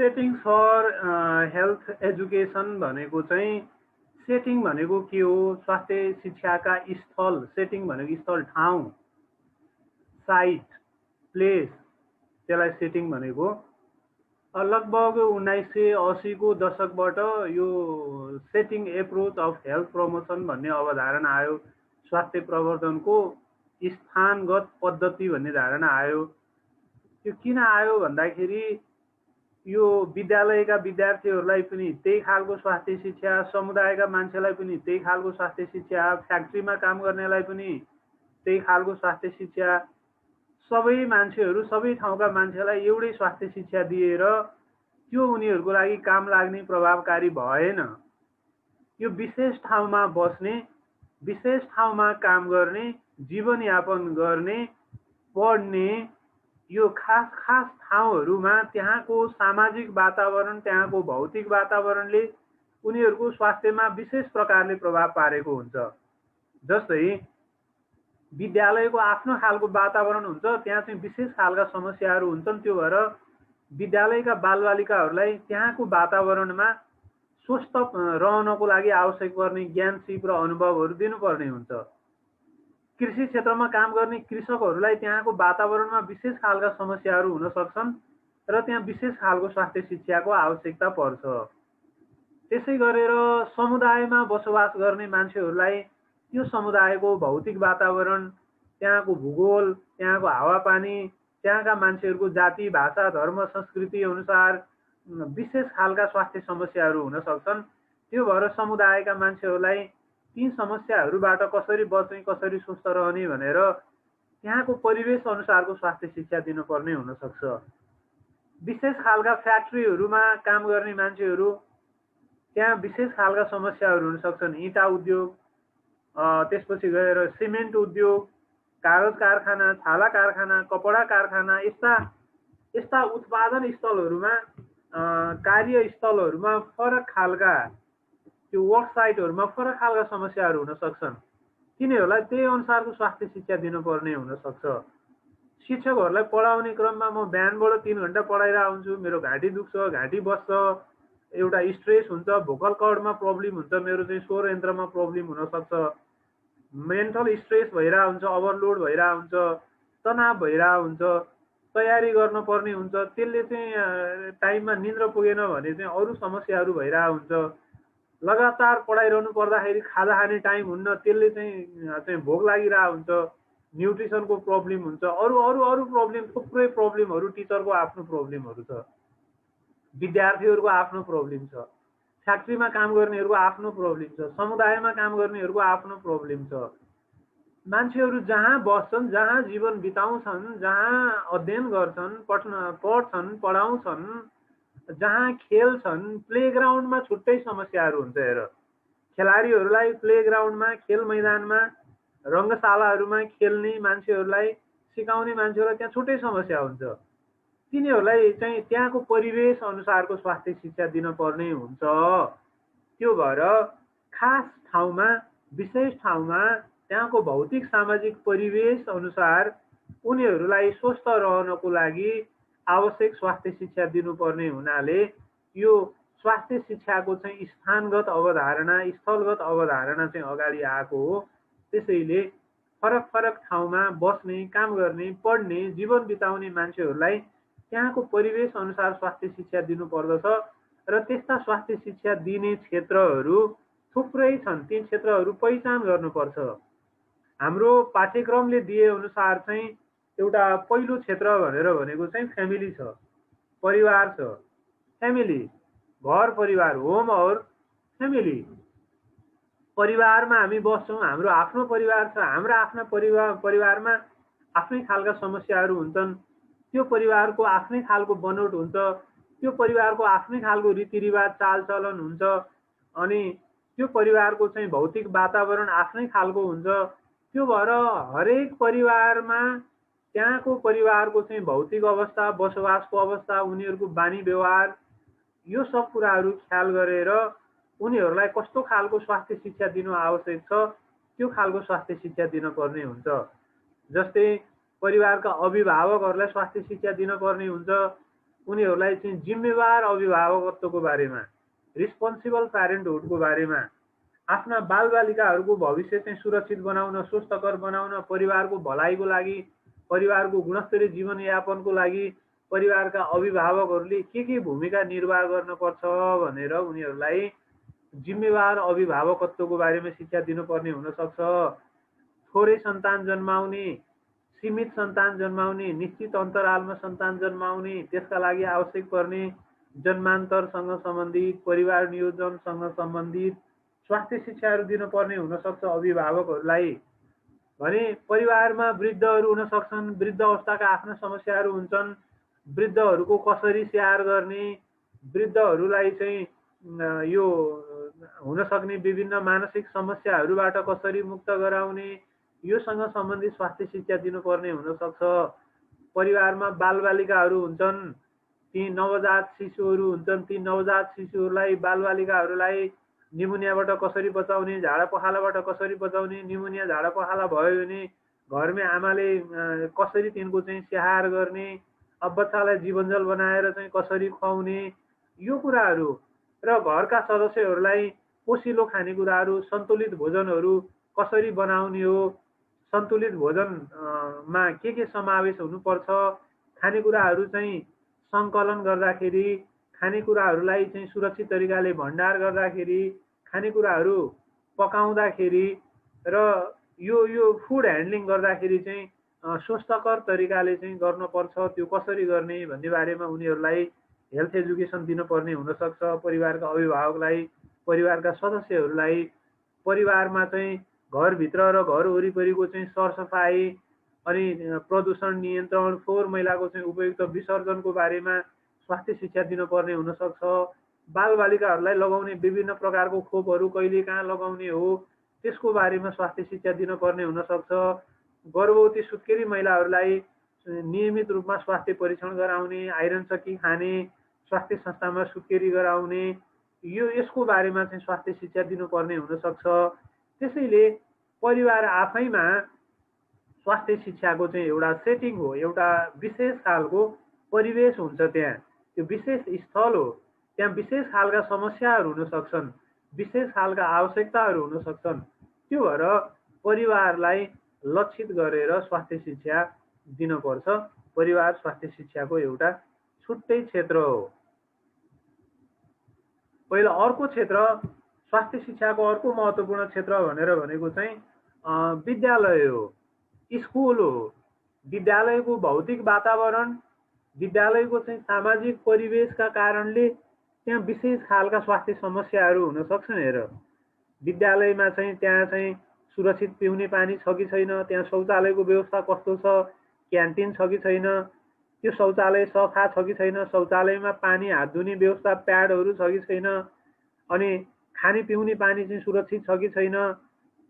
Setting for health education भनेको चाहिँ setting भनेको के हो? स्वास्थ्य शिक्षाका स्थल, सेटिङ भनेको स्थल, ठाउँ, साइट, प्लेस, त्यसलाई सेटिङ भनेको। लगभग 1980 को दशकबाट यो setting approach of health promotion भन्ने अवधारणा आयो। स्वास्थ्य प्रवर्धनको स्थानगत पद्धति भन्ने धारणा आयो। यो किन आयो भन्दाखेरि यो विद्यालयका विद्यार्थीहरूलाई पनि त्यही खालको स्वास्थ्य शिक्षा, समुदायका मान्छेलाई पनि त्यही खालको स्वास्थ्य शिक्षा, फ्याक्ट्रीमा काम गर्नेलाई पनि त्यही खालको स्वास्थ्य शिक्षा, सबै मान्छेहरू, सबै ठाउँका मान्छेलाई एउटै स्वास्थ्य शिक्षा दिएर त्यो उनीहरूको लागि काम लाग्ने, प्रभावकारी भएन। यो विशेष ठाउँमा बस्ने, विशेष ठाउँमा काम गर्ने, जीवनयापन गर्ने, पढ्ने, यो खास खास ठाउँहरूमा त्यहाँको सामाजिक वातावरण, त्यहाँको भौतिक वातावरणले उनीहरूको स्वास्थ्यमा विशेष प्रकारले प्रभाव पारेको हुन्छ। जस्तै विद्यालयको आफ्नो खालको वातावरण हुन्छ, त्यहाँ चाहिँ विशेष खालका समस्याहरू हुन्छन्। त्यो भएर विद्यालयका बालबालिकाहरूलाई त्यहाँको वातावरणमा स्वस्थ रहनको लागि आवश्यक पर्ने ज्ञान, सिप र अनुभवहरू दिनुपर्ने हुन्छ। कृषि क्षेत्रमा काम गर्ने कृषकहरूलाई त्यहाँको वातावरणमा विशेष खालका समस्याहरू हुन सक्छन् र त्यहाँ विशेष खालको स्वास्थ्य शिक्षाको आवश्यकता पर्छ। त्यसै गरेर समुदायमा बसोबास गर्ने मान्छेहरूलाई त्यो समुदायको भौतिक वातावरण, त्यहाँको भूगोल, त्यहाँको हावापानी, त्यहाँका मान्छेहरूको जाति, भाषा, धर्म, संस्कृति अनुसार विशेष खालका स्वास्थ्य समस्याहरू हुन सक्छन्। त्यो भएर समुदायका मान्छेहरूलाई ती समस्याहरूबाट कसरी बच्ने, कसरी स्वस्थ रहने भनेर त्यहाँको परिवेश अनुसारको स्वास्थ्य शिक्षा दिनुपर्ने हुन सक्छ। विशेष खालका फ्याक्ट्रीहरूमा काम गर्ने मान्छेहरू, त्यहाँ विशेष खालका समस्याहरू हुन सक्छन्। इँटा उद्योग, त्यसपछि गएर सिमेन्ट उद्योग, कागज कारखाना, छाला कारखाना, कपडा कारखाना, यस्ता उत्पादन स्थलहरूमा, कार्यस्थलहरूमा फरक खालका, त्यो वर्क साइटहरूमा फरक खालका समस्याहरू हुन सक्छन्। तिनीहरूलाई त्यही अनुसारको स्वास्थ्य शिक्षा दिनुपर्ने हुन सक्छ। शिक्षकहरूलाई पढाउने क्रममा म बिहानबाट 3 घण्टा पढाइरहेको हुन्छु, मेरो घाँटी दुख्छ, घाँटी बस्छ, एउटा स्ट्रेस हुन्छ, भोकल कर्डमा प्रब्लम हुन्छ, मेरो चाहिँ स्वर यन्त्रमा प्रब्लम हुन सक्छ, मेन्टल स्ट्रेस भइरहेको हुन्छ, ओभरलोड भइरहेको हुन्छ, तनाव भइरहेको हुन्छ, तयारी गर्नुपर्ने हुन्छ, त्यसले चाहिँ टाइममा निद्रा पुगेन भने चाहिँ अरू समस्याहरू भइरहेको हुन्छ। लगातार पढाइरहनु पर्दाखेरि खाजा खाने टाइम हुन्न, त्यसले चाहिँ भोक लागिरहेको हुन्छ, न्युट्रिसनको प्रब्लम हुन्छ, अरू प्रब्लम, थुप्रै प्रब्लमहरू, टिचरको आफ्नो प्रब्लमहरू छ, विद्यार्थीहरूको आफ्नो प्रब्लम छ, फ्याक्ट्रीमा काम गर्नेहरूको आफ्नो प्रब्लम छ, समुदायमा काम गर्नेहरूको आफ्नो प्रब्लम छ। मान्छेहरू जहाँ बस्छन्, जहाँ जीवन बिताउँछन्, जहाँ अध्ययन गर्छन्, पढ्छन्, पढाउँछन्, जहाँ खेल्छन्, प्लेग्राउन्डमा छुट्टै समस्याहरू हुन्छ। हेर, खेलाडीहरूलाई प्लेग्राउन्डमा, खेल मैदानमा, रङ्गशालाहरूमा खेल्ने मान्छेहरूलाई, सिकाउने मान्छेहरूलाई त्यहाँ छुट्टै समस्या हुन्छ। तिनीहरूलाई चाहिँ त्यहाँको परिवेश अनुसारको स्वास्थ्य शिक्षा दिनुपर्ने हुन्छ। त्यो भएर खास ठाउँमा, विशेष ठाउँमा, त्यहाँको भौतिक सामाजिक परिवेश अनुसार उनीहरूलाई स्वस्थ रहनको लागि आवश्यक स्वास्थ्य शिक्षा दिनुपर्ने हुनाले यो स्वास्थ्य शिक्षाको चाहिँ स्थानगत अवधारणा, स्थलगत अवधारणा चाहिँ अगाडि आएको हो। त्यसैले फरक फरक ठाउँमा बस्ने, काम गर्ने, पढ्ने, जीवन बिताउने मान्छेहरूलाई त्यहाँको परिवेश अनुसार स्वास्थ्य शिक्षा दिनुपर्दछ र त्यस्ता स्वास्थ्य शिक्षा दिने क्षेत्रहरू थुप्रै छन्। ती क्षेत्रहरू पहिचान गर्नुपर्छ। हाम्रो पाठ्यक्रमले दिए अनुसार चाहिँ एउटा पहिलो क्षेत्र भनेको चाहिँ फ्यामिली छ, परिवार छ। फ्यामिली, घर परिवार, होम और फ्यामिली। परिवारमा हामी बस्छौँ, हाम्रो आफ्नो परिवार छ, हाम्रा आफ्ना परिवारमा आफ्नै खालका समस्याहरू हुन्छन्, त्यो परिवारको आफ्नै खालको बनोट हुन्छ, त्यो परिवारको आफ्नै खालको रीतिरिवाज, चालचलन हुन्छ, अनि त्यो परिवारको चाहिँ भौतिक वातावरण आफ्नै खालको हुन्छ। त्यो भएर हरेक परिवारमा त्यहाँको परिवारको चाहिँ भौतिक अवस्था, बसोबासको अवस्था, उनीहरूको बानी व्यवहार, यो सब कुराहरू ख्याल गरेर उनीहरूलाई कस्तो खालको स्वास्थ्य शिक्षा दिनु आवश्यक छ, त्यो खालको स्वास्थ्य शिक्षा दिनुपर्ने हुन्छ। जस्तै परिवारका अभिभावकहरूलाई स्वास्थ्य शिक्षा दिनुपर्ने हुन्छ, उनीहरूलाई चाहिँ जिम्मेवार अभिभावकत्वको बारेमा, रिस्पोन्सिबल प्यारेन्टहुडको बारेमा, आफ्ना बालबालिकाहरूको भविष्य चाहिँ सुरक्षित बनाउन, स्वस्थकर बनाउन, परिवारको भलाइको लागि, परिवारको गुणस्तरीय जीवनयापनको लागि परिवारका अभिभावकहरूले के भूमिका निर्वाह गर्नुपर्छ भनेर उनीहरूलाई जिम्मेवार अभिभावकत्वको बारेमा शिक्षा दिनुपर्ने हुनसक्छ। थोरै सन्तान जन्माउने, सीमित सन्तान जन्माउने, निश्चित अन्तरालमा सन्तान जन्माउने, त्यसका लागि आवश्यक पर्ने जन्मान्तरसँग सम्बन्धित, परिवार नियोजनसँग सम्बन्धित स्वास्थ्य शिक्षाहरू दिनुपर्ने हुनसक्छ अभिभावकहरूलाई। भने परिवारमा वृद्धहरू हुन सक्छन्, वृद्ध अवस्थाका आफ्ना समस्याहरू हुन्छन्, वृद्धहरूको कसरी स्याहार गर्ने, वृद्धहरूलाई चाहिँ यो हुन सक्ने विभिन्न मानसिक समस्याहरूबाट कसरी मुक्त गराउने, योसँग सम्बन्धित स्वास्थ्य शिक्षा दिनुपर्ने हुनसक्छ। परिवारमा बालबालिकाहरू हुन्छन्, ती नवजात शिशुहरू हुन्छन्, ती नवजात शिशुहरूलाई, बालबालिकाहरूलाई निमोनियाबाट कसरी बचाउने, झाडा पखालाबाट कसरी बचाउने, निमोनिया झाडा पखाला भयो भने घरमै आमाले कसरी तिनको चाहिँ स्याहार गर्ने, अब बच्चालाई जीवनजल बनाएर चाहिँ कसरी खुवाउने, यो कुराहरू र घरका सदस्यहरूलाई पोषिलो खानेकुराहरू, सन्तुलित भोजनहरू कसरी बनाउने हो, सन्तुलित भोजनमा के समावेश हुनुपर्छ, खानेकुराहरू चाहिँ सङ्कलन गर्दाखेरि, खानेकुराहरूलाई चाहिँ सुरक्षित तरिकाले भण्डार गर्दाखेरि, खानेकुराहरू पकाउँदाखेरि र यो फुड ह्यान्डलिङ गर्दाखेरि चाहिँ स्वस्थकर तरिकाले चाहिँ गर्नुपर्छ, त्यो कसरी गर्ने भन्ने बारेमा उनीहरूलाई हेल्थ एजुकेसन दिनुपर्ने हुनसक्छ। परिवारका अभिभावकलाई, परिवारका सदस्यहरूलाई परिवारमा चाहिँ घरभित्र र घर वरिपरिको चाहिँ सरसफाइ अनि प्रदूषण नियन्त्रण, फोहोर मैलाको चाहिँ उपयुक्त विसर्जनको बारेमा स्वास्थ्य शिक्षा दिनुपर्ने हुनसक्छ। बालबालिकाहरूलाई लगाउने विभिन्न प्रकारको खोपहरू कहिले कहाँ लगाउने हो, त्यसको बारेमा स्वास्थ्य शिक्षा दिनुपर्ने हुनसक्छ। गर्भवती सुत्केरी महिलाहरूलाई नियमित रूपमा स्वास्थ्य परीक्षण गराउने, आइरन चक्की खाने, स्वास्थ्य संस्थामा सुत्केरी गराउने, यसको बारेमा चाहिँ स्वास्थ्य शिक्षा दिनुपर्ने हुनसक्छ। त्यसैले परिवार आफैमा स्वास्थ्य शिक्षाको चाहिँ एउटा सेटिङ हो, एउटा विशेष खालको परिवेश हुन्छ, त्यहाँ त्यो विशेष स्थल हो, त्यहाँ विशेष खालका समस्याहरू हुन सक्छन्, विशेष खालका आवश्यकताहरू हुन सक्छन्। त्यो भएर परिवारलाई लक्षित गरेर स्वास्थ्य शिक्षा दिनुपर्छ। परिवार स्वास्थ्य शिक्षाको एउटा छुट्टै क्षेत्र हो। पहिला अर्को क्षेत्र, स्वास्थ्य शिक्षाको अर्को महत्त्वपूर्ण क्षेत्र भनेको चाहिँ विद्यालय हो, स्कुल हो। विद्यालयको भौतिक वातावरण, विद्यालयको चाहिँ सामाजिक परिवेशका कारणले त्यहाँ विशेष खालका स्वास्थ्य समस्याहरू हुन सक्छन्। हेर, विद्यालयमा चाहिँ त्यहाँ चाहिँ सुरक्षित पिउने पानी छ कि छैन, त्यहाँ शौचालयको व्यवस्था कस्तो छ, क्यान्टिन छ कि छैन, त्यो शौचालय सफा छ कि छैन, शौचालयमा पानी हात धुने व्यवस्था प्याडहरू छ कि छैन, अनि खाने पिउने पानी चाहिँ सुरक्षित छ कि छैन,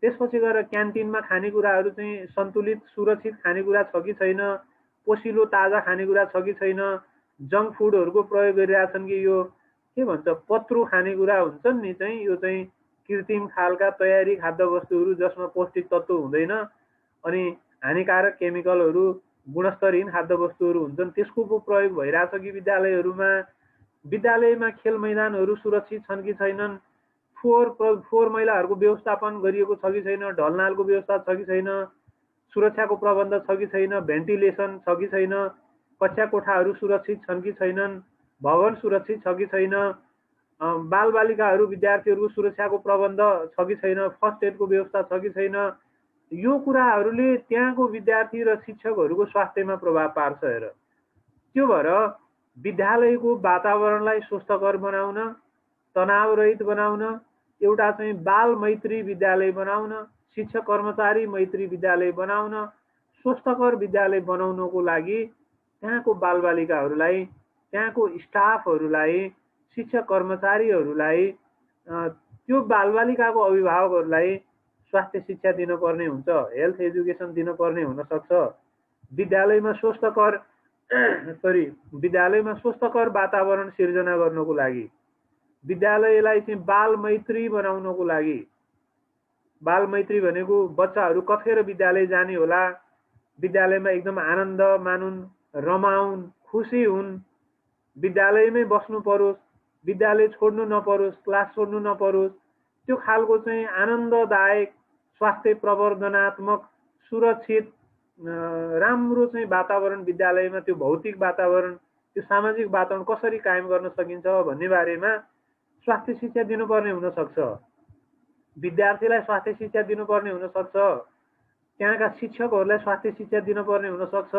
त्यसपछि गएर क्यान्टिनमा खानेकुराहरू चाहिँ सन्तुलित सुरक्षित खानेकुरा छ कि छैन, पोषिलो ताजा खानेकुरा छ कि छैन, जङ्क फुडहरूको प्रयोग गरिरहेछन् कि यो के भन्छ पत्रु खानेकुरा हुन्छन् नि, चाहिँ यो चाहिँ कृत्रिम खालका तयारी खाद्यवस्तुहरू जसमा पौष्टिक तत्त्व हुँदैन अनि हानिकारक केमिकलहरू, गुणस्तरहीन खाद्यवस्तुहरू हुन्छन्, त्यसको पो प्रयोग भइरहेछ कि विद्यालयहरूमा। विद्यालयमा खेल मैदानहरू सुरक्षित छन् कि छैनन्, फोहोर मैलाहरूको व्यवस्थापन गरिएको छ कि छैन, ढलनालको व्यवस्था छ कि छैन, सुरक्षाको प्रबन्ध छ कि छैन, भेन्टिलेसन छ कि छैन, कक्षा कोठाहरू सुरक्षित छन् कि छैनन्, भवन सुरक्षित छ कि छैन, बालबालिकाहरू विद्यार्थीहरूको सुरक्षाको प्रबन्ध छ कि छैन, फर्स्ट एडको व्यवस्था छ कि छैन, यो कुराहरूले त्यहाँको विद्यार्थी र शिक्षकहरूको स्वास्थ्यमा प्रभाव पार्छ। हेर, त्यो भएर विद्यालयको वातावरणलाई स्वस्थकर बनाउन, तनावरहित बनाउन, एउटा चाहिँ बाल मैत्री विद्यालय बनाउन, शिक्षक कर्मचारी मैत्री विद्यालय बनाउन, स्वस्थकर विद्यालय बनाउनको लागि त्यहाँको बालबालिकाहरूलाई, त्यहाँको स्टाफहरूलाई, शिक्षक कर्मचारीहरूलाई, त्यो बालबालिकाको अभिभावकहरूलाई स्वास्थ्य शिक्षा दिनुपर्ने हुन्छ, हेल्थ एजुकेसन दिनुपर्ने हुनसक्छ। विद्यालयमा स्वस्थकर वातावरण सिर्जना गर्नको लागि, विद्यालयलाई चाहिँ बाल मैत्री बनाउनको लागि, बाल मैत्री भनेको बच्चाहरू कथेर विद्यालय जाने होला, विद्यालयमा एकदम आनन्द मानुन्, रमाउन्, खुसी हुन्, विद्यालयमै बस्नु परोस्, विद्यालय छोड्नु नपरोस्, क्लास छोड्नु नपरोस्, त्यो खालको चाहिँ आनन्ददायक स्वास्थ्य प्रवर्धनात्मक सुरक्षित राम्रो चाहिँ वातावरण विद्यालयमा त्यो भौतिक वातावरण त्यो सामाजिक वातावरण कसरी कायम गर्न सकिन्छ भन्ने बारेमा स्वास्थ्य शिक्षा दिनुपर्ने हुनसक्छ। विद्यार्थीलाई स्वास्थ्य शिक्षा दिनुपर्ने हुनसक्छ, त्यहाँका शिक्षकहरूलाई स्वास्थ्य शिक्षा दिनुपर्ने हुनसक्छ,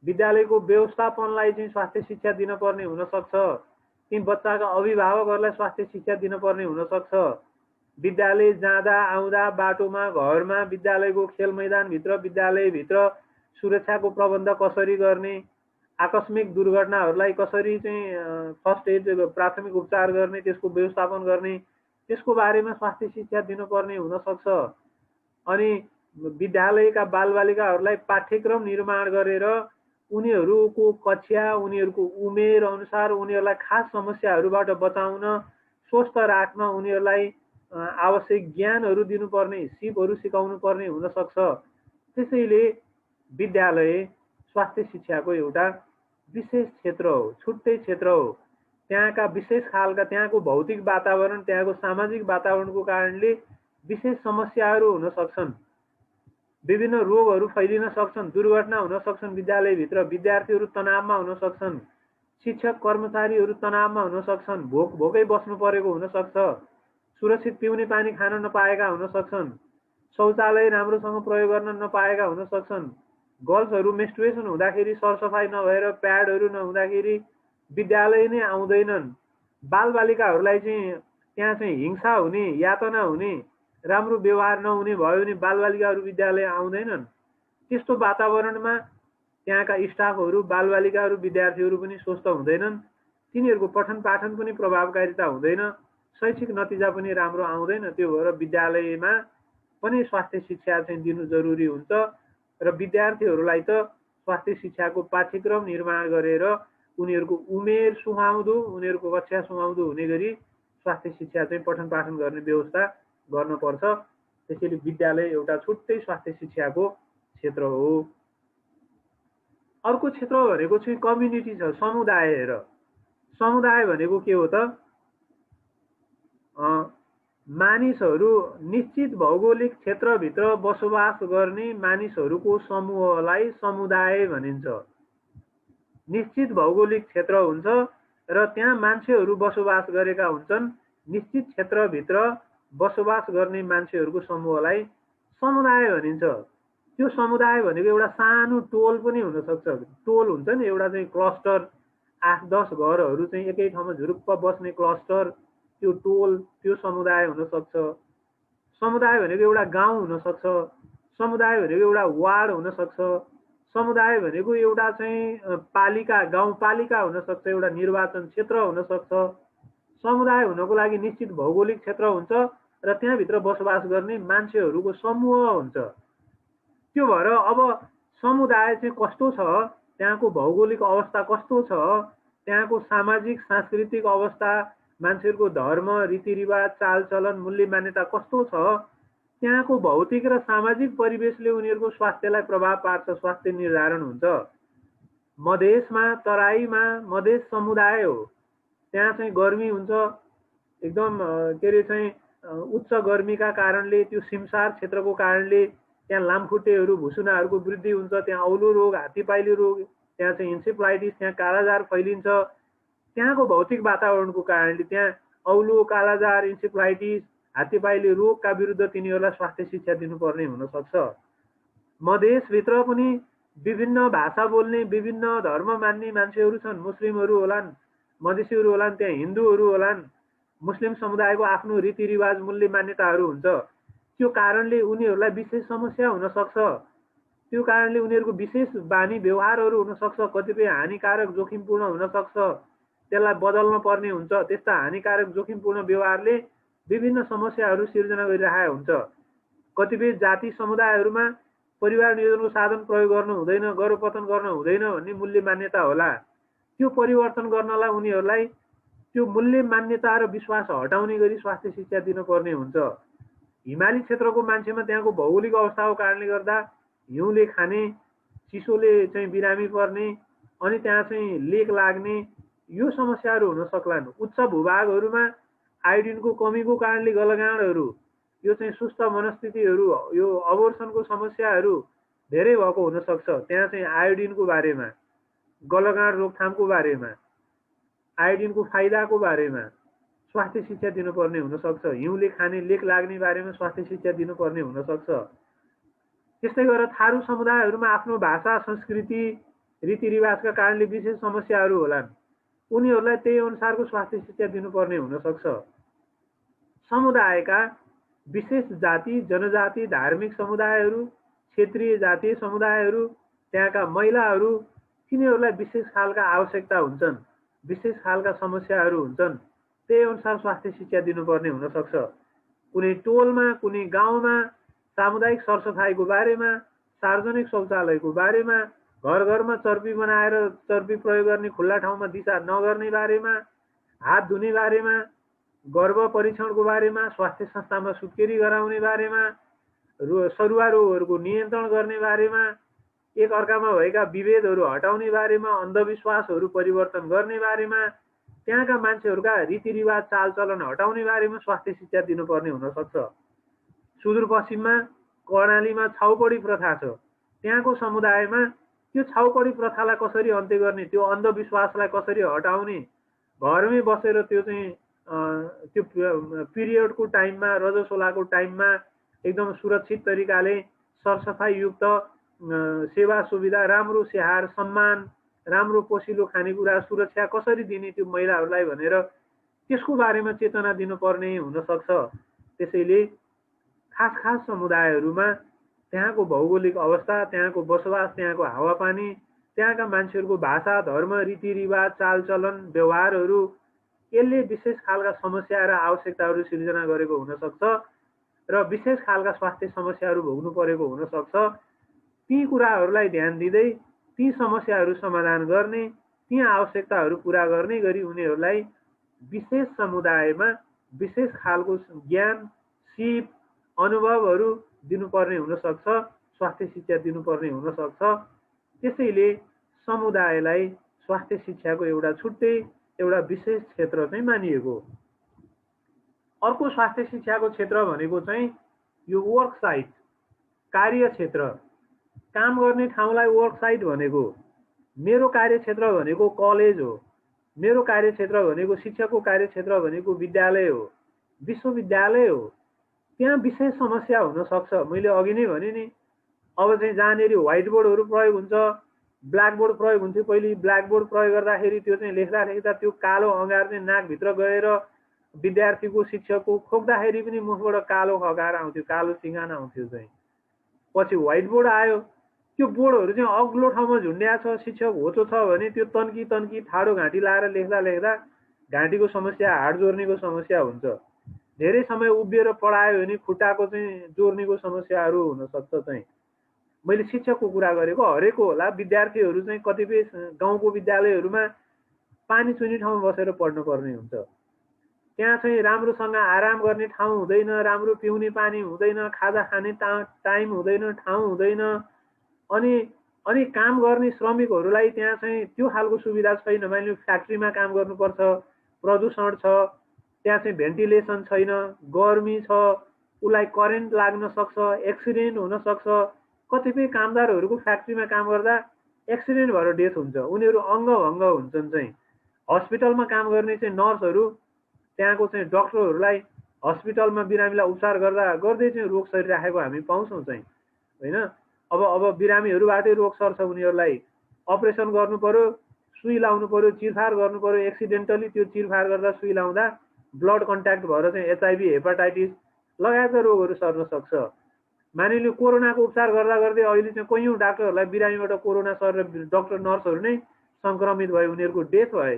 विद्यालयको व्यवस्थापनलाई चाहिँ स्वास्थ्य शिक्षा दिनुपर्ने हुनसक्छ, ती बच्चाका अभिभावकहरूलाई स्वास्थ्य शिक्षा दिनुपर्ने हुनसक्छ। विद्यालय जाँदा आउँदा बाटोमा घरमा विद्यालयको खेल मैदानभित्र विद्यालयभित्र सुरक्षाको प्रबन्ध कसरी गर्ने, आकस्मिक दुर्घटनाहरूलाई कसरी चाहिँ फर्स्ट एड प्राथमिक उपचार गर्ने, त्यसको व्यवस्थापन गर्ने, त्यसको बारेमा स्वास्थ्य शिक्षा दिनुपर्ने हुनसक्छ। अनि विद्यालयका बालबालिकाहरूलाई पाठ्यक्रम निर्माण गरेर उनीहरूको कक्षा उनीहरूको उमेर अनुसार उनीहरूलाई खास समस्याहरूबाट बचाउन स्वस्थ राख्न उनीहरूलाई आवश्यक ज्ञानहरू दिनुपर्ने, सिपहरू सिकाउनु पर्ने हुनसक्छ। त्यसैले विद्यालय स्वास्थ्य शिक्षाको एउटा विशेष क्षेत्र हो, छुट्टै क्षेत्र हो। त्यहाँका विशेष खालका त्यहाँको भौतिक वातावरण त्यहाँको सामाजिक वातावरणको कारणले विशेष समस्याहरू हुन सक्छन्, विभिन्न रोगहरू फैलिन सक्छन्, दुर्घटना हुन सक्छन्, विद्यालयभित्र विद्यार्थीहरू तनावमा हुन सक्छन्, शिक्षक कर्मचारीहरू तनावमा हुन सक्छन्, भोकै बस्नु परेको हुन सक्छ, सुरक्षित पिउने पानी खान नपाएका हुन सक्छन्, शौचालय राम्रोसँग प्रयोग गर्न नपाएका हुन सक्छन्, गर्ल्सहरू मेन्स्ट्रुएसन हुँदाखेरि सरसफाइ नभएर प्याडहरू नहुँदाखेरि विद्यालय नै आउँदैनन्, बालबालिकाहरूलाई चाहिँ त्यहाँ चाहिँ हिंसा हुने, यातना हुने, राम्रो व्यवहार नहुने भयो भने बालबालिकाहरू विद्यालय आउँदैनन्। त्यस्तो वातावरणमा त्यहाँका स्टाफहरू बालबालिकाहरू विद्यार्थीहरू पनि स्वस्थ हुँदैनन्, तिनीहरूको पठन पाठन पनि प्रभावकारिता हुँदैन, शैक्षिक नतिजा पनि राम्रो आउँदैन। त्यो भएर विद्यालयमा पनि स्वास्थ्य शिक्षा चाहिँ दिनु जरुरी हुन्छ र विद्यार्थीहरूलाई त स्वास्थ्य शिक्षाको पाठ्यक्रम निर्माण गरेर उनीहरूको उमेर सुहाउँदो उनीहरूको कक्षा सुहाउँदो हुने गरी स्वास्थ्य शिक्षा चाहिँ पठन पाठन गर्ने व्यवस्था गर्नुपर्छ। त्यसैले विद्यालय एउटा छुट्टै स्वास्थ्य शिक्षाको क्षेत्र हो। अर्को क्षेत्र भनेको चाहिँ कम्युनिटी छ, समुदाय। र समुदाय भनेको के हो त? मानिसहरू निश्चित भौगोलिक क्षेत्रभित्र बसोबास गर्ने मानिसहरूको समूहलाई समुदाय भनिन्छ। निश्चित भौगोलिक क्षेत्र हुन्छ र त्यहाँ मान्छेहरू बसोबास गरेका हुन्छन्। निश्चित क्षेत्रभित्र बसोबास गर्ने मान्छेहरूको समूहलाई समुदाय भनिन्छ। त्यो समुदाय भनेको एउटा सानो टोल पनि हुनसक्छ। टोल हुन्छ नि, एउटा चाहिँ क्लस्टर, 8-10 घरहरू चाहिँ एकै ठाउँमा झुरुप्प बस्ने क्लस्टर, त्यो टोल, त्यो समुदाय हुनसक्छ। समुदाय भनेको एउटा गाउँ हुनसक्छ, समुदाय भनेको एउटा वार्ड हुनसक्छ, समुदाय भनेको एउटा चाहिँ पालिका, गाउँपालिका हुनसक्छ, एउटा निर्वाचन क्षेत्र हुनसक्छ। समुदाय हुनको लागि निश्चित भौगोलिक क्षेत्र हुन्छ र त्यहाँभित्र बसोबास गर्ने मान्छेहरूको समूह हुन्छ। त्यो भएर अब समुदाय चाहिँ कस्तो छ, त्यहाँको भौगोलिक अवस्था कस्तो छ, त्यहाँको सामाजिक सांस्कृतिक अवस्था, मान्छेहरूको धर्म, रीतिरिवाज, चालचलन, मूल्य मान्यता कस्तो छ, त्यहाँको भौतिक र सामाजिक परिवेशले उनीहरूको स्वास्थ्यलाई प्रभाव पार्छ, स्वास्थ्य निर्धारण हुन्छ। मधेसमा, तराईमा मधेस समुदाय हो, त्यहाँ चाहिँ गर्मी हुन्छ एकदम के अरे चाहिँ उच्च गर्मीका कारणले, त्यो सिमसार क्षेत्रको कारणले त्यहाँ लामखुट्टेहरू, भुसुनाहरूको वृद्धि हुन्छ, त्यहाँ औलो रोग, हात्तीपाइले रोग, त्यहाँ चाहिँ इन्सेफ्लाइटिस, त्यहाँ कालाजार फैलिन्छ। त्यहाँको भौतिक वातावरणको कारणले त्यहाँ औलो, कालाजार, इन्सेफ्लाइटिस, हात्तीपाइले रोगका विरुद्ध तिनीहरूलाई स्वास्थ्य शिक्षा दिनुपर्ने हुनसक्छ। मधेसभित्र पनि विभिन्न भाषा बोल्ने, विभिन्न धर्म मान्ने मान्छेहरू छन्। मुस्लिमहरू होलान्, मधेसीहरू होलान्, त्यहाँ हिन्दूहरू होलान्। मुस्लिम समुदायको आफ्नो रीतिरिवाज, मूल्य मान्यताहरू हुन्छ। त्यो कारणले उनीहरूलाई विशेष समस्या हुनसक्छ। त्यो कारणले उनीहरूको विशेष बानी व्यवहारहरू हुनसक्छ, कतिपय हानिकारक जोखिमपूर्ण हुनसक्छ, त्यसलाई बदल्न पर्ने हुन्छ। त्यस्ता हानिकारक जोखिमपूर्ण व्यवहारले विभिन्न समस्याहरू सिर्जना गरिरहेको हुन्छ। कतिपय जाति समुदायहरूमा परिवार नियोजनको साधन प्रयोग गर्नु हुँदैन, गर्भपतन गर्न हुँदैन भन्ने मूल्य मान्यता होला। त्यो परिवर्तन गर्नलाई उनीहरूलाई त्यो मूल्य मान्यता र विश्वास हटाउने गरी स्वास्थ्य शिक्षा दिनुपर्ने हुन्छ। हिमाली क्षेत्रको मान्छेमा त्यहाँको भौगोलिक अवस्थाको कारणले गर्दा हिउँले खाने, चिसोले चाहिँ बिरामी पर्ने, अनि त्यहाँ चाहिँ लेक लाग्ने, यो समस्याहरू हुन सक्लान्। उच्च भूभागहरूमा आयोडिनको कमीको कारणले गलगाँडहरू, यो चाहिँ सुस्त मनस्थितिहरू, यो अबोर्सनको समस्याहरू धेरै भएको हुनसक्छ। त्यहाँ चाहिँ आयोडिनको बारेमा, गलगाँड रोकथामको बारेमा, आयोडिनको फाइदाको बारेमा स्वास्थ्य शिक्षा दिनुपर्ने हुनसक्छ। हिउँले खाने लेक लाग्ने बारेमा स्वास्थ्य शिक्षा दिनुपर्ने हुनसक्छ। त्यस्तै गरेर थारू समुदायहरूमा आफ्नो भाषा, संस्कृति, रीतिरिवाजका कारणले विशेष समस्याहरू होलान्। उनीहरूलाई त्यही अनुसारको स्वास्थ्य शिक्षा दिनुपर्ने हुनसक्छ। समुदायका विशेष जाति, जनजाति, धार्मिक समुदायहरू, क्षेत्रीय जातीय समुदायहरू, त्यहाँका महिलाहरू, तिनीहरूलाई विशेष खालका आवश्यकता हुन्छन्, विशेष खालका समस्याहरू हुन्छन्। त्यही अनुसार स्वास्थ्य शिक्षा दिनुपर्ने हुनसक्छ। कुनै टोलमा, कुनै गाउँमा सामुदायिक सरसफाइको बारेमा, सार्वजनिक शौचालयको बारेमा, घर घरमा चर्पी बनाएर चर्पी प्रयोग गर्ने खुल्ला ठाउँमा दिशा नगर्ने बारेमा, हात धुने बारेमा, गर्भ परीक्षणको बारेमा, स्वास्थ्य संस्थामा सुत्केरी गराउने बारेमा, सरुवा रोगहरूको नियन्त्रण गर्ने बारेमा, एक अर्कामा भएका विभेदहरू हटाउने बारेमा, अन्धविश्वासहरू परिवर्तन गर्ने बारेमा, त्यहाँका मान्छेहरूका रीतिरिवाज चालचलन हटाउने बारेमा स्वास्थ्य शिक्षा दिनुपर्ने हुनसक्छ। सुदूरपश्चिममा कर्णालीमा छाउपडी प्रथा छ। त्यहाँको समुदायमा त्यो छाउपडी प्रथालाई कसरी अन्त्य गर्ने, त्यो अन्धविश्वासलाई कसरी हटाउने, घरमै बसेर त्यो चाहिँ त्यो पिरियडको टाइममा, रजस्वलाको टाइममा एकदम सुरक्षित तरिकाले सरसफाइयुक्त सेवा सुविधा, राम्रो स्याहार सम्मान, राम्रो पोसिलो खानेकुरा, सुरक्षा कसरी दिने त्यो महिलाहरूलाई भनेर त्यसको बारेमा चेतना दिनुपर्ने हुनसक्छ। त्यसैले खास समुदायहरूमा त्यहाँको भौगोलिक अवस्था, त्यहाँको बसोबास, त्यहाँको हावापानी, त्यहाँका मान्छेहरूको भाषा, धर्म, रीतिरिवाज, चालचलन, व्यवहारहरू, यसले विशेष खालका समस्या र आवश्यकताहरू सिर्जना गरेको हुनसक्छ र विशेष खालका स्वास्थ्य समस्याहरू भोग्नु परेको हुनसक्छ। ती कुराहरूलाई ध्यान दिँदै ती समस्याहरू समाधान गर्ने, ती आवश्यकताहरू पुरा गर्ने गरी उनीहरूलाई विशेष समुदायमा विशेष खालको ज्ञान, सिप, अनुभवहरू दिनुपर्ने हुनसक्छ, स्वास्थ्य शिक्षा दिनुपर्ने हुनसक्छ। त्यसैले समुदायलाई स्वास्थ्य शिक्षाको एउटा छुट्टै एउटा विशेष क्षेत्र चाहिँ मानिएको। अर्को स्वास्थ्य शिक्षाको क्षेत्र भनेको चाहिँ यो वर्क साइट, कार्यक्षेत्र, काम गर्ने ठाउँलाई वर्क साइट भनेको। मेरो कार्यक्षेत्र भनेको कलेज हो, मेरो कार्यक्षेत्र भनेको शिक्षकको कार्यक्षेत्र भनेको विद्यालय हो, विश्वविद्यालय हो। त्यहाँ विशेष समस्या हुनसक्छ। मैले अघि नै भने नि, अब चाहिँ जहाँनिर व्हाइट बोर्डहरू प्रयोग हुन्छ, ब्ल्याक बोर्ड प्रयोग हुन्थ्यो पहिले। ब्ल्याक बोर्ड प्रयोग गर्दाखेरि त्यो चाहिँ लेख्दा त्यो कालो अँगार चाहिँ नाकभित्र गएर विद्यार्थीको, शिक्षकको खोक्दाखेरि पनि मुखबाट कालो खगाएर आउँथ्यो, कालो सिँगाना आउँथ्यो चाहिँ। पछि व्हाइट बोर्ड आयो, त्यो बोर्डहरू चाहिँ अग्लो ठाउँमा झुन्ड्या छ, शिक्षक होचो छ भने त्यो तन्की ठाडो घाँटी लाएर लेख्दा घाँटीको समस्या, हाड जोर्नीको समस्या हुन्छ। धेरै समय उभिएर पढायो भने खुट्टाको चाहिँ जोर्नीको समस्याहरू हुनसक्छ चाहिँ। मैले शिक्षकको कुरा गरेको हरेको होला। विद्यार्थीहरू चाहिँ कतिपय गाउँको विद्यालयहरूमा पानी चुनी ठाउँमा बसेर पढ्नुपर्ने हुन्छ। त्यहाँ चाहिँ राम्रोसँग आराम गर्ने ठाउँ हुँदैन, राम्रो पिउने पानी हुँदैन, खाजा खाने टाइम हुँदैन, ठाउँ हुँदैन। अनि काम गर्ने श्रमिकहरूलाई त्यहाँ चाहिँ त्यो खालको सुविधा छैन। मानिलिनु फ्याक्ट्रीमा काम गर्नुपर्छ, प्रदूषण छ, त्यहाँ चाहिँ भेन्टिलेसन छैन, गर्मी छ, उसलाई करेन्ट लाग्न सक्छ, एक्सिडेन्ट हुन सक्छ। कतिपय कामदारहरूको फ्याक्ट्रीमा काम गर्दा एक्सिडेन्ट भएर डेथ हुन्छ, उनीहरू अङ्गभङ्ग हुन्छन् चाहिँ। हस्पिटलमा काम गर्ने चाहिँ नर्सहरू, त्यहाँको चाहिँ डक्टरहरूलाई हस्पिटलमा बिरामीलाई उपचार गर्दै चाहिँ रोग सरिराखेको हामी पाउँछौँ चाहिँ, होइन। अब बिरामीहरूबाटै रोग सर्छ, उनीहरूलाई अपरेसन गर्नु पर्यो, सुई लाउनु पर्यो, चिरफार गर्नु पर्यो। एक्सिडेन्टली त्यो चिरफार गर्दा सुई लाउँदा ब्लड कन्ट्याक्ट भएर चाहिँ एचआइभी, हेपाटाइटिस लगायतका रोगहरू सर्न सक्छ। मानिलिनु कोरोनाको उपचार गर्दै अहिले चाहिँ कयौँ डाक्टरहरूलाई बिरामीबाट कोरोना सरेर डक्टर नर्सहरू नै सङ्क्रमित भए, उनीहरूको डेथ भए।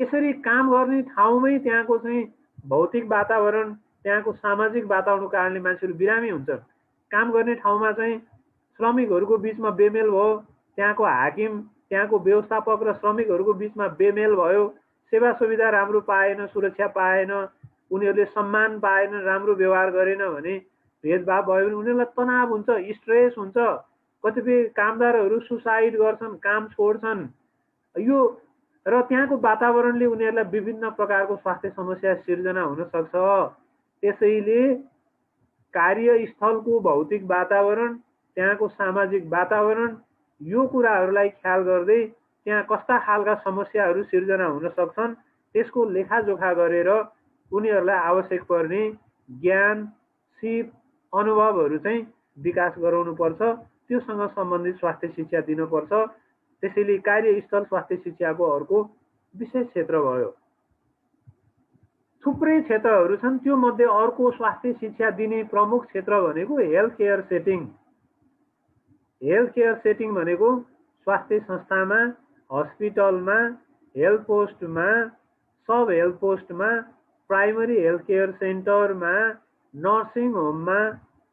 यसरी काम गर्ने ठाउँमै त्यहाँको चाहिँ भौतिक वातावरण, त्यहाँको सामाजिक वातावरणको कारणले मान्छेहरू बिरामी हुन्छन्। काम गर्ने ठाउँमा चाहिँ श्रमिकहरूको बिचमा बेमेल भयो, त्यहाँको हाकिम, त्यहाँको व्यवस्थापक र श्रमिकहरूको बिचमा बेमेल भयो, सेवा सुविधा राम्रो पाएन, सुरक्षा पाएन, उनीहरूले सम्मान पाएन, राम्रो व्यवहार गरेन भने, भेदभाव भयो भने उनीहरूलाई तनाव हुन्छ, स्ट्रेस हुन्छ। कतिपय कामदारहरू सुसाइड गर्छन्, काम छोड्छन्। यो र त्यहाँको वातावरणले उनीहरूलाई विभिन्न प्रकारको स्वास्थ्य समस्या सिर्जना हुन सक्छ। त्यसैले कार्यस्थलको भौतिक वातावरण, त्यहाँको सामाजिक वातावरण, यो कुराहरूलाई ख्याल गर्दै त्यहाँ कस्ता खालका समस्याहरू सिर्जना हुन सक्छन् त्यसको लेखाजोखा गरेर उनीहरूलाई आवश्यक पर्ने ज्ञान, सिप, अनुभवहरू चाहिँ विकास गराउनुपर्छ। त्योसँग सम्बन्धित स्वास्थ्य शिक्षा दिनुपर्छ। त्यसैले कार्यस्थल स्वास्थ्य शिक्षाको अर्को विशेष क्षेत्र भयो। थुप्रै क्षेत्रहरू छन्, त्यो मध्ये अर्को स्वास्थ्य शिक्षा दिने प्रमुख क्षेत्र भनेको health care setting. Health care setting भनेको स्वास्थ्य संस्थामा, हस्पिटलमा, हेल्थ पोस्टमा, सब हेल्थ पोस्टमा, प्राइमरी हेल्थ केयर सेन्टरमा, नर्सिङ होममा,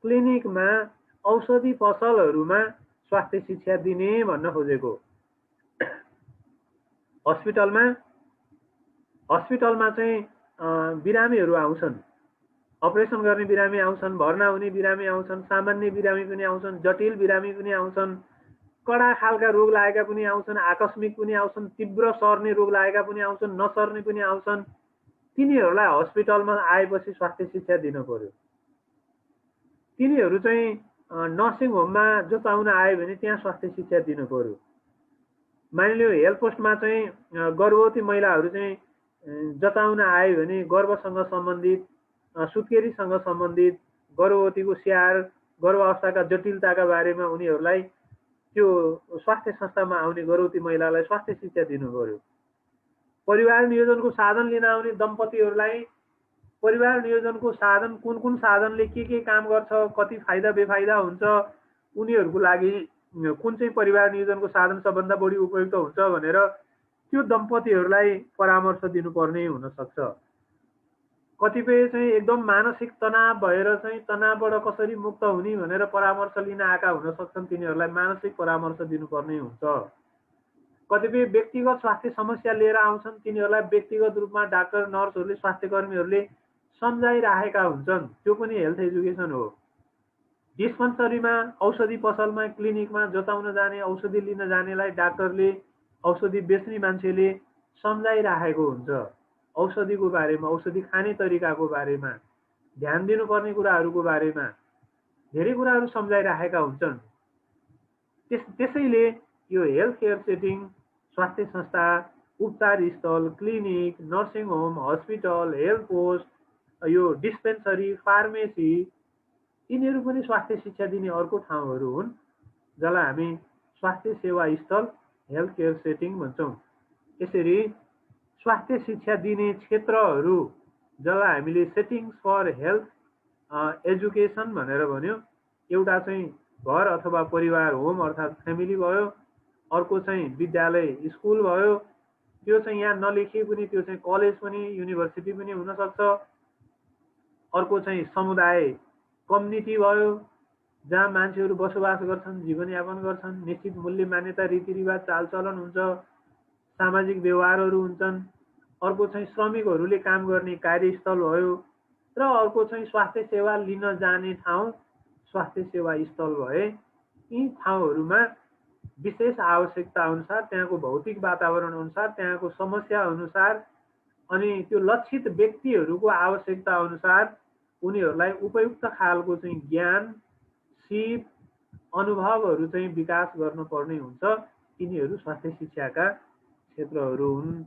क्लिनिकमा, औषधि पसलहरूमा स्वास्थ्य शिक्षा दिने भन्न खोजेको। हस्पिटलमा चाहिँ बिरामीहरू आउँछन्, अपरेसन गर्ने बिरामी आउँछन्, भर्ना हुने बिरामी आउँछन्, सामान्य बिरामी पनि आउँछन्, जटिल बिरामी पनि आउँछन्, कडा खालका रोग लागेका पनि आउँछन्, आकस्मिक पनि आउँछन्, तीव्र सर्ने रोग लागेका पनि आउँछन्, नसर्ने पनि आउँछन्। तिनीहरूलाई हस्पिटलमा आएपछि स्वास्थ्य शिक्षा दिनु पर्यो। तिनीहरू चाहिँ नर्सिङ होममा जोताउन आयो भने त्यहाँ स्वास्थ्य शिक्षा दिनु पर्यो। मानिलियो हेल्थ पोस्टमा चाहिँ गर्भवती महिलाहरू चाहिँ जताउन आयो भने गर्भसँग सम्बन्धित, सुत्केरीसँग सम्बन्धित, गर्भवतीको स्याहार, गर्भावस्थाका जटिलताका बारेमा उनीहरूलाई त्यो स्वास्थ्य संस्थामा आउने गर्भवती महिलालाई स्वास्थ्य शिक्षा दिनु पर्यो। परिवार नियोजनको साधन लिन आउने दम्पतिहरूलाई परिवार नियोजनको साधन कुन कुन साधनले के काम गर्छ, कति फाइदा बेफाइदा हुन्छ, उनीहरूको लागि कुन चाहिँ परिवार नियोजनको साधन सबभन्दा बढी उपयुक्त हुन्छ भनेर त्यो दम्पतिहरूलाई परामर्श दिनुपर्ने हुन सक्छ। कतिपय चाहिँ एकदम मानसिक तनाव भएर चाहिँ तनावबाट कसरी मुक्त हुने भनेर परामर्श लिन आएका हुन सक्छन्, तिनीहरूलाई मानसिक परामर्श दिनुपर्ने हुन्छ। कतिपय व्यक्तिगत स्वास्थ्य समस्या लिएर आउँछन्, तिनीहरूलाई व्यक्तिगत रूपमा डाक्टर, नर्सहरूले, स्वास्थ्य कर्मीहरूले सम्झाइराखेका हुन्छन्, त्यो पनि हेल्थ एजुकेसन हो। डिस्पेन्सरीमा, औषधि पसलमा, क्लिनिकमा जोताउन जाने, औषधि लिन जानेलाई डाक्टरले, औषधि बेच्ने मान्छेले सम्झाइराखेको हुन्छ। औषधिको बारेमा, औषधि खाने तरिकाको बारेमा, ध्यान दिनुपर्ने कुराहरूको बारेमा धेरै कुराहरू सम्झाइराखेका हुन्छन्। त्यसैले यो हेल्थ केयर सेटिङ, स्वास्थ्य संस्था, उपचार स्थल, clinic, nursing home, hospital, health post, यो डिस्पेन्सरी, फार्मेसी, यिनीहरू पनि स्वास्थ्य शिक्षा दिने अर्को ठाउँहरू हुन्, जसलाई हामी स्वास्थ्य सेवा स्थल, हेल्थ केयर सेटिङ भन्छौँ। यसरी स्वास्थ्य शिक्षा दिने क्षेत्रहरू, जसलाई हामीले सेटिङ्स फर हेल्थ एजुकेसन भनेर भन्यो, एउटा चाहिँ घर अथवा परिवार, होम अर्थात् फ्यामिली भयो, अर्को चाहिँ विद्यालय, स्कुल भयो, त्यो चाहिँ यहाँ नलेखिए पनि त्यो चाहिँ कलेज पनि, युनिभर्सिटी पनि हुनसक्छ। अर्को चाहिँ समुदाय, कम्युनिटी भयो, जहाँ मान्छेहरू बसोबास गर्छन्, जीवनयापन गर्छन्, निश्चित मूल्य, मान्यता, रीतिरिवाज, चालचलन हुन्छ, सामाजिक व्यवहारहरू हुन्छन्। अर्को चाहिँ श्रमिकहरूले काम गर्ने कार्यस्थल भयो, र अर्को चाहिँ स्वास्थ्य सेवा लिन जाने ठाउँ, स्वास्थ्य सेवा स्थल भए। यी ठाउँहरूमा विशेष आवश्यकता अनुसार, त्यहाँको भौतिक वातावरण अनुसार, त्यहाँको समस्या अनुसार, अनि त्यो लक्षित व्यक्तिहरूको आवश्यकता अनुसार उनीहरूलाई उपयुक्त खालको चाहिँ ज्ञान, सिप, अनुभवहरू चाहिँ विकास गर्नुपर्ने हुन्छ। यिनीहरू स्वास्थ्य शिक्षाका क्षेत्रहरू हुन्।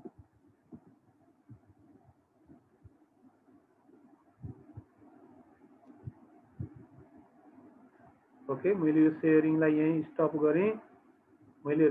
ओके, मैले यो सेयरिङलाई यहीँ स्टप गरेँ। मैले